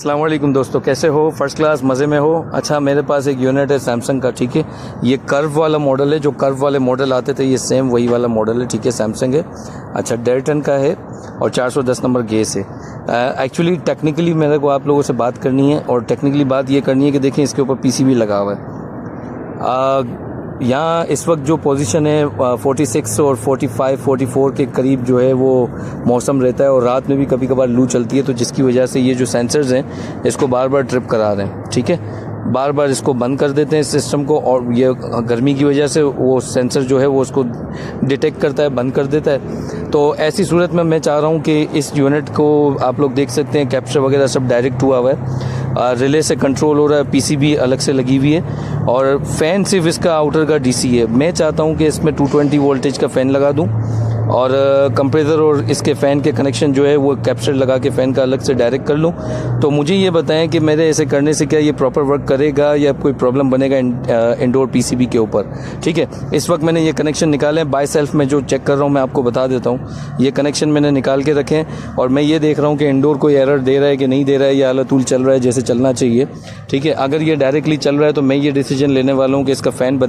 अस्सलाम वालेकुम दोस्तों, कैसे हो? फर्स्ट क्लास, मज़े में हो? अच्छा, मेरे पास एक यूनिट है सैमसंग का, ठीक है। ये कर्व वाला मॉडल है, जो कर्व वाले मॉडल आते थे ये सेम वही वाला मॉडल है, ठीक है। सैमसंग है, अच्छा, 1.5 टन का है और 410 नंबर गैस है। एक्चुअली टेक्निकली मेरे को आप लोगों से बात करनी है, और टेक्निकली बात ये करनी है कि देखें इसके ऊपर पीसीबी लगा हुआ है। यहाँ इस वक्त जो पोजीशन है 46 और 45 44 के करीब जो है वो मौसम रहता है, और रात में भी कभी कभार लू चलती है, तो जिसकी वजह से ये जो सेंसर्स हैं इसको बार बार ट्रिप करा रहे हैं, ठीक है। बार बार इसको बंद कर देते हैं इस सिस्टम को, और ये गर्मी की वजह से वो सेंसर जो है वो उसको डिटेक्ट करता है, बंद कर देता है। तो ऐसी सूरत में मैं चाह रहा हूँ कि इस यूनिट को आप लोग देख सकते हैं, कैप्चर वगैरह सब डायरेक्ट हुआ हुआ है, रिले से कंट्रोल हो रहा है, पीसीबी अलग से लगी हुई है, और फैन सिर्फ इसका आउटर का डीसी है। मैं चाहता हूँ कि इसमें 220 वोल्टेज का फ़ैन लगा दूँ, और कंप्रेसर और इसके फ़ैन के कनेक्शन जो है वो कैप्चर लगा के फ़ैन का अलग से डायरेक्ट कर लूँ। तो मुझे ये बताएं कि मेरे ऐसे करने से क्या ये प्रॉपर वर्क करेगा या कोई प्रॉब्लम बनेगा इंडोर पीसीबी के ऊपर, ठीक है। इस वक्त मैंने ये कनेक्शन निकाले हैं, बाय सेल्फ में जो चेक कर रहा हूँ मैं आपको बता देता हूँ। ये कनेक्शन मैंने निकाल के रखे हैं, और मैं ये देख रहा हूँ कि इंडोर कोई एरर दे रहा है कि नहीं दे रहा है, या अलातूल चल रहा है जैसे चलना चाहिए, ठीक है। अगर ये डायरेक्टली चल रहा है तो मैं ये डिसीजन लेने वाला हूँ कि इसका फ़ैन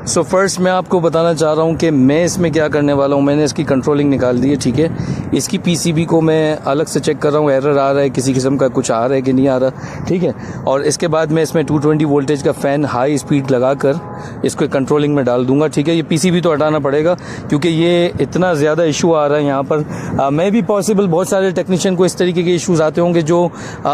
सो फर्स्ट मैं आपको बताना चाह रहा हूँ कि मैं इसमें क्या करने वाला हूँ। मैंने इसकी कंट्रोलिंग निकाल दी है, ठीक है। इसकी पीसीबी को मैं अलग से चेक कर रहा हूँ, एरर आ रहा है किसी किस्म का, कुछ आ रहा है कि नहीं आ रहा, ठीक है। और इसके बाद मैं इसमें 220 वोल्टेज का फ़ैन हाई स्पीड लगाकर इसको कंट्रोलिंग में डाल दूंगा, ठीक है। ये पीसीबी तो हटाना पड़ेगा क्योंकि ये इतना ज़्यादा इशू आ रहा है यहाँ पर। मैं भी पॉसिबल बहुत सारे टेक्नीशियन को इस तरीके के इशूज़ आते होंगे जो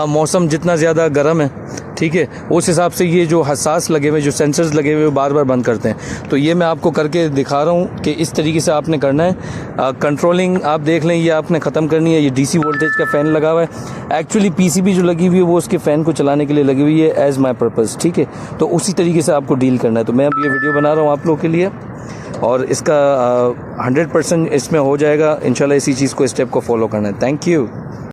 मौसम जितना ज़्यादा गर्म है, ठीक है, उस हिसाब से ये जो हसास लगे हुए, जो सेंसर्स लगे हुए बार बार बंद करते हैं। तो ये मैं आपको करके दिखा रहा हूँ कि इस तरीके से आपने करना है। कंट्रोलिंग आप देख लें, ये आपने ख़त्म करनी है। ये डीसी वोल्टेज का फ़ैन लगा हुआ है, एक्चुअली पीसीबी जो लगी हुई है वो उसके फ़ैन को चलाने के लिए लगी हुई है एज माई पर्पज़, ठीक है। तो उसी तरीके से आपको डील करना है। तो मैं अब ये वीडियो बना रहा हूँ आप लोग के लिए, और इसका 100% इसमें हो जाएगा इंशाल्लाह। इसी चीज़ को, स्टेप को फॉलो करना है। Thank you.